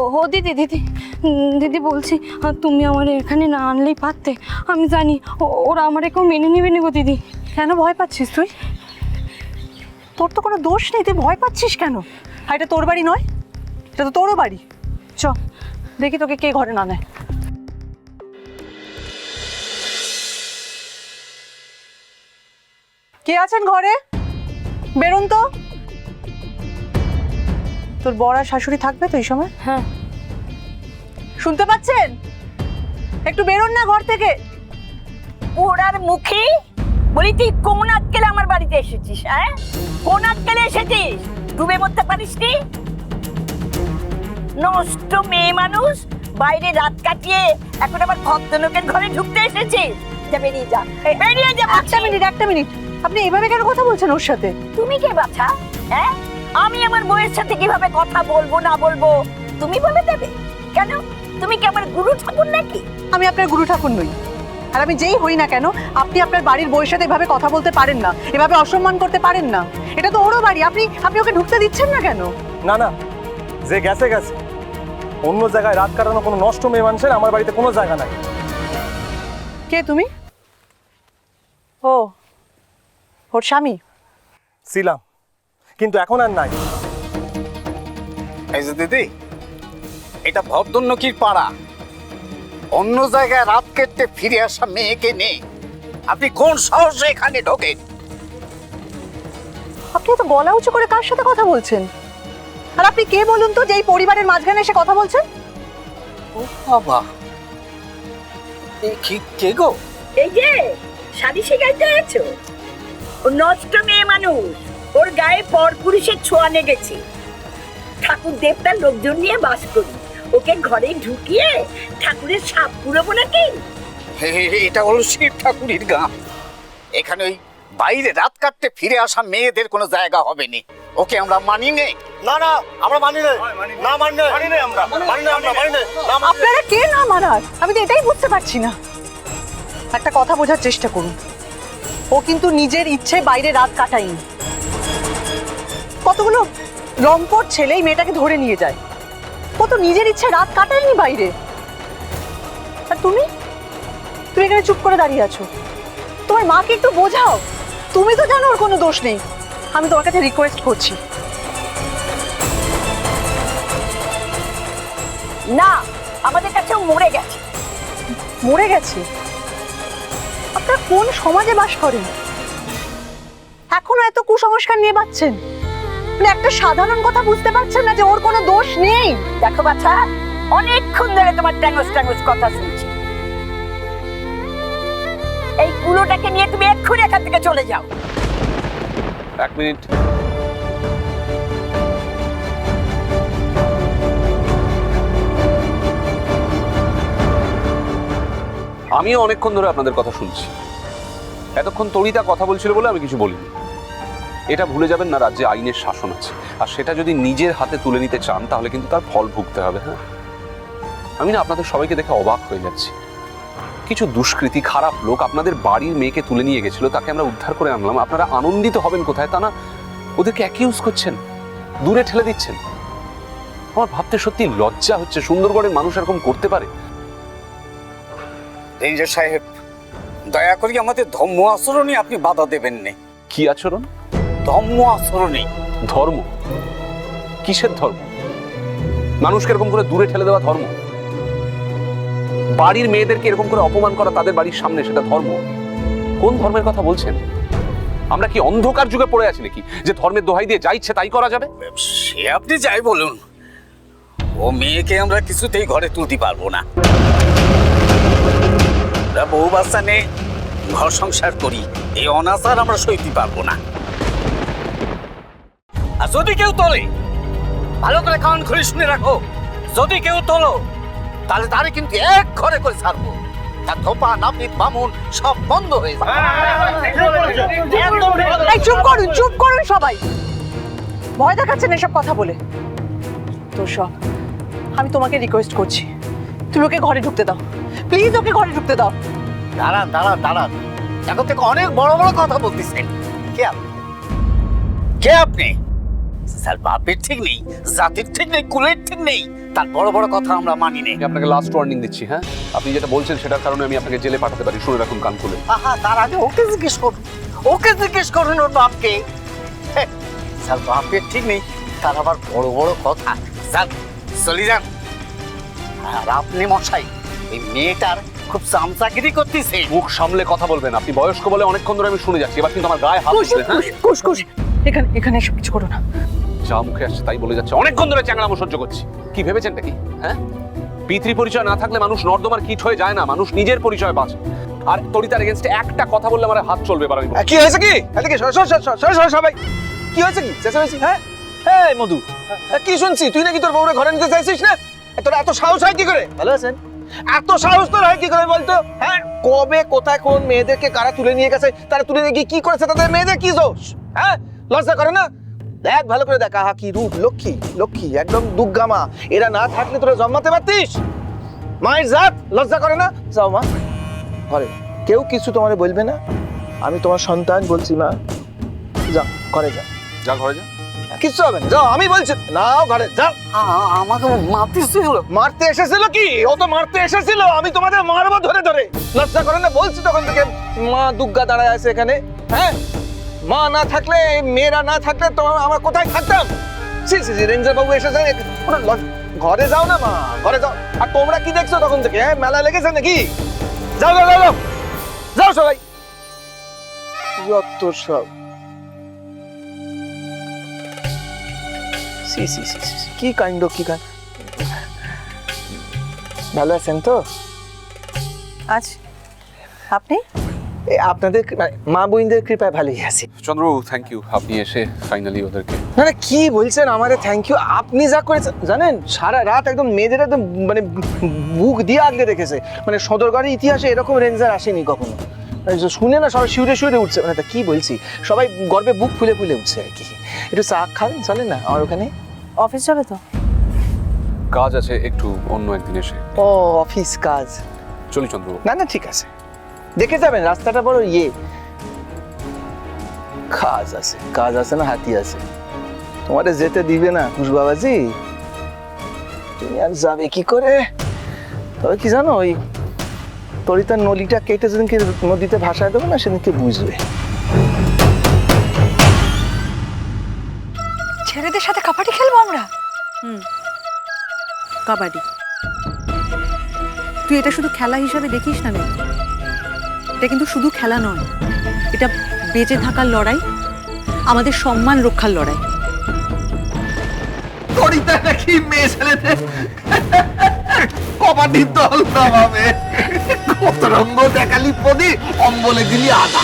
ও দিদি দিদি দিদি বলছি তুমি আমার এখানে না আনলেই পারতে। আমি জানি ওরা আমার কেউ মেনে নেবে না গো দিদি। কেন ভয় পাচ্ছিস তুই? তোর তো কোনো দোষ নেই, তুই ভয় পাচ্ছিস কেন? আর এটা তোর বাড়ি নয়, এটা তো তোরও বাড়ি। চ দেখি তোকে কে ঘরে না নেয়। কে আছেন ঘরে? বেরোন তো। তোর বড় আর শাশুড়ি থাকবে তো এই সময়? হ্যাঁ। শুনতে পাচ্ছেন? একটু বেরোন না ঘর থেকে। ওরার মুখে বলি, তুই কোন আক্কেলে আমার বাড়িতে এসেছিস? হ্যাঁ, কোন আক্কেলে এসেছিস? ডুবে মরতে পারিস নি? নষ্ট মেয়ে মানুষ, বাইরে রাত কাটিয়ে এখন আবার ভদ্রলোকের ঘরে ঢুকতে এসেছিস। যা বেরিয়ে যা, বেরিয়ে যা। একটা মিনিট, আপনি এভাবে কেন কথা বলছেন ওর সাথে? তুমি কে বাছা? হ্যাঁ, আমি আমার বউয়ের সাথে কিভাবে কথা বলবো না বলবো তুমি বলে দেবে? কেন, তুমি কি আমার গুরু ঠাকুর নাকি? আমি আপনার গুরু ঠাকুর নই, আর আমি যেই হই না কেন আপনি আপনার বাড়ির বউয়ের সাথে এভাবে কথা বলতে পারেন না, এভাবে অসম্মান করতে পারেন না। এটা তো ওরও বাড়ি, আপনি ওকে ঢুকতে দিচ্ছেন না কেন? না না, যে গেছে গেছে, অন্য জায়গায় রাত কাটানো কোনো নষ্ট মেয়ে মানুষের আমার বাড়িতে কোনো জায়গা নাই। কে তুমি? ও, ওর স্বামী? ছিলাম, কিন্তু এখন আর নাই। এই যে দিদি, এটা ভদ্রনকির পাড়া, অন্য জায়গায় রাত কেটে ফিরে আসা মেয়েকে নেই আপনি কোন সাহসে এখানে ঢোকেন? আপনি তো গলা উঁচু করে কার সাথে কথা বলছেন? আর আপনি কে বলুন তো, যে এই পরিবারের মাঝখানে এসে কথা বলছেন? ও বাবা, কি কে গো? এই যে শাড়ি শিখাইতে আছো, ও নষ্ট মেয়ে মানুষ, ওর গায়ে পরপুরুষের ছোঁয়া লেগেছে। ঠাকুর দেবতার লোকজন নিয়ে বাস করি, ওকে ঘরে ঢুকিয়ে ঠাকুরের সাপ পুরবো নাকি? এটা হলো শিব ঠাকুরের গাঁ, এখানে ওই বাইরে রাত কাটতে ফিরে আসা মেয়েদের কোনো জায়গা হবে না। ওকে আমরা মানি নে। না না, আমরা মানি না, না মানি না, মানি না, আমরা মানি না, আমরা মানি না। আপনারা কে না মানার, আমি তো এটাই বুঝতে পারছি না। একটা কথা বোঝার চেষ্টা করুন, ও কিন্তু নিজের ইচ্ছে বাইরে রাত কাটায়নি। কতগুলো রংপট ছেলে এই মেয়েটাকে ধরে নিয়ে যায়, ও তো নিজের ইচ্ছে রাত কাটায়নি বাইরে। আর তুমি এখানে চুপ করে দাঁড়িয়ে আছো। তোমার মাকে একটু বোঝাও, তুমি তো জানো ওর কোনো দোষ নেই। আমি তোমার কাছে রিকোয়েস্ট করছি। না, আমাদের কাছেও মরে গেছে। মরে গেছে? আপনারা কোন সমাজে বাস করেন? এখনো এত কুসংস্কার নিয়ে বাঁচছেন? মানে একটা সাধারণ কথা বুঝতে পারছেন না যে ওর কোনো দোষ নেই? দেখো বাছা, অনেকক্ষণ ধরে তোমার ট্যাঙ্গস ট্যাঙ্গস কথা শুনছি। এই কুলোটাকে নিয়ে তুমি এক্ষুনি এখান থেকে চলে যাও। এক মিনিট, আমিও অনেকক্ষণ ধরে আপনাদের কথা শুনছি। এতক্ষণ তরিতা কথা বলছিল বলে আমি কিছু বলিনি। এটা ভুলে যাবেন না, রাজ্যে আইনের শাসন আছে, আর সেটা যদি নিজের হাতে তুলে নিতে চান তাহলে কিন্তু তার ফল ভুগতে হবে। হ্যাঁ, আমি না আপনাদের সবাইকে দেখে অবাক হয়ে যাচ্ছি। কিছু দুষ্কৃতী খারাপ লোক আপনাদের বাড়ির মেয়েকে তুলে নিয়ে গেছিল, তাকে আমরা উদ্ধার করে আনলাম। আপনারা আনন্দিত হবেন কোথায়? তা না, ওদেরকে অ্যাকিউজ করছেন, দূরে ঠেলে দিচ্ছেন। আমার ভাবতে সত্যি লজ্জা হচ্ছে, সুন্দরগড়ের মানুষ এরকম করতে পারে? রেঞ্জার সাহেব, দয়া করে আমাদের ধর্ম আচরণে আপনি বাধা দেবেন না। কি আচরণ? ধর্ম আচরণে। ধর্ম? কিসের ধর্ম? মানুষকে এরকম করে দূরে ঠেলে দেওয়া ধর্ম? বাড়ির মেয়েদেরকে এরকম করে অপমান করা তাদের বাড়ির সামনে, সেটা ধর্ম? কোন ধর্মের কথা বলছেন? আমরা কি অন্ধকার যুগে পড়ে আছি নাকি যে ধর্মের দোহাই দিয়ে যা ইচ্ছে তাই করা যাবে? সে আপনি যাই বলুন, ও মেয়েকে আমরা কিছুতেই ঘরে তুলতে পারবো না। আমরা বউ বাচ্চা নিয়ে ঘর সংসার করি, এই অনাচার আমরা সইতে পারবো না। আর যদি কেউ তোলে, ভালো করে কান খুলে শুনে রাখো, যদি কেউ তোলো তাহলে তারে কিন্তু এক ঘরে করে ছাড়বো। তার ধোপা নাপিত বামুন সব বন্ধ হয়ে যাবে। এই চুপ করুন সবাই। ভয় দেখাচ্ছেন এসব কথা বলে। তো সব, আমি তোমাকে রিকোয়েস্ট করছি, তুমি ওকে ঘরে ঢুকতে দাও, প্লিজ ওকে ঘরে ঢুকতে দাও। দাঁড়ান দাঁড়ান দাঁড়ান, এখন থেকে অনেক বড় বড় কথা বলতেছেন। কে আপনি? কে আপনি? স্যার, বাপের ঠিক নেই, জাতির ঠিক নেই, কুলের ঠিক নেই, তার বড় বড় কথা আমরা মানি নে। আমি আপনাকে লাস্ট ওয়ার্নিং দিচ্ছি, হ্যাঁ? আপনি যেটা বলছেন সেটার কারণে আমি আপনাকে জেলে পাঠাতে পারি, শুনে রাখুন কান খুলে। আহা, তার আগে ওকে জিজ্ঞেস করুন, ওকে জিজ্ঞেস করুন ওর বাপকে। হ্যাঁ, স্যার বাপের ঠিক নেই, তার আবার বড় বড় কথা। স্যার চলে যান। আর আপনি মশাই এই মেয়েটার খুব চামচাগিরি করতেছে। মুখ সামলে কথা বলবেন, আপনি বয়স্ক বলে অনেকক্ষণ ধরে আমি শুনে যাচ্ছি, এবার কিন্তু আমার গায়ে হাত কুশ দিলেন, হ্যাঁ? কুশ কুশ এখানে এখানে এসব কিছু করো না। যা মুখে আসছে তাই বলে যাচ্ছে, অনেকক্ষণ ধরে চ্যাংড়ামো সহ্য করছি। কি ভেবেছেন নাকি, হ্যাঁ? পিতৃ পরিচয় না থাকলে মানুষ নর্দমার কীট হয়ে যায় না, মানুষ নিজের পরিচয় বাঁচে। আর তরিতার এগেনস্টে একটা কথা বললে আমার হাত চলবে, এবার আমি বলছি। কি হয়েছে কি? এদিকে সবাই কি হয়েছে কি? চেঁচামেচি, হ্যাঁ? হ্যাঁ মধু, কি শুনছি তুই নাকি তোর বউরে ঘরে নিতে চাইছিস না? তোর এত সাহস হয় কি করে? ভালো আছেন? এত সাহস তোর হয় কি করে বলতো? হ্যাঁ, কবে কোথায় কোন মেয়েদেরকে কারা তুলে নিয়ে গেছে, তারা তুলে নিয়ে গিয়ে কি করেছে, তাদের মেয়েদের কি দোষ? হ্যাঁ, লজ্জা করে না? দেখ ভালো করে দেখ, আহা কি রূপ, লক্ষ্মী লক্ষ্মী, একদম দুর্গামা। এরা না থাকলে তোরা জন্মাতে পারতিস? মায়ের জাত, লজ্জা করে না? যাও মা ঘরে, কেউ কিছু তোমার বলবে না, আমি তোমার সন্তান বলছি মা, যাও ঘরে যাও। যা ঘরে যা। কিচ্ছু হবে না, যাও আমি বলছি। নাও ঘরে যাও। আমাকে মারতেছিল। মারতে এসেছিল কি? ও তো মারতে এসেছিল, আমি তোমাদের মারবো ধরে ধরে। লজ্জা করে না? বলছি তখন থেকে মা দুর্গা দাঁড়ায় আছে এখানে। হ্যাঁ, মা না থাকলে, মেয়েরা না থাকলে তো আমার কোথায় থাকতাম? জি জি জি, রেঞ্জার বাবু এসেছে, ঘরে যাও না মা, ঘরে যাও। আর তোমরা কি দেখছো তখন থেকে? হ্যাঁ, মেলা লেগেছে নাকি? যাও যাও যাও যাও, যাও সবাই, যত সব। সি সি সি সি, কি কাণ্ড, কি কাণ্ড। ভালো আছেন তো? আজ আপনি আপনাদের মা বোনদের কৃপায় ভালোই আছি। চন্দ্রবাবু থ্যাংক ইউ, আপনি এসে ফাইনালি ওদেরকে। না না, কি বলছেন আমারে থ্যাংক ইউ? আপনি যা করেছেন জানেন, সারা রাত একদম মেয়েদের একদম মানে বুক দিয়ে আগলে রেখেছে। মানে সদরঘরের ইতিহাসে এরকম রেঞ্জার আসেনি কখনো। শুনে না সবাই শিউরে শিউরে উঠছে। মানে তা কি বলছি, সবাই গর্বে বুক ফুলে ফুলে উঠছে আর কি। একটু চা খাবেন চলে না আমার ওখানে? অফিস যাবে তো? কাজ আছে একটু, অন্য একদিন এসে। ও অফিস কাজ, চলি চন্দ্রবাবু। না না ঠিক আছে, দেখে যাবেন, রাস্তাটা বড় ইয়ে। কাজ আছে না হাতি আছে, তোমারে যেতে দিবে না খুশ বাবাজি, তুমি আর যাবে কি করে? তবে কি জানো, ওই তরিতার নলিটা কেটে যেদিনকে নদীতে ভাসায় দেবো না, সেদিনকে বুঝবে। ছেলেদের সাথে কাবাডি খেলবো আমরা? কাবাডি তুই এটা শুধু খেলা হিসাবে দেখিস না মেয়ে, এটা কিন্তু শুধু খেলা নয়, এটা বেঁচে থাকার লড়াই, আমাদের সম্মান রক্ষার লড়াই। তরিতা নাকি মেয়ে ছেলেদের কবাডির দল নামাবে, কত রঙ্গ দেখালি পদি, অম্বলে দিলি আদা।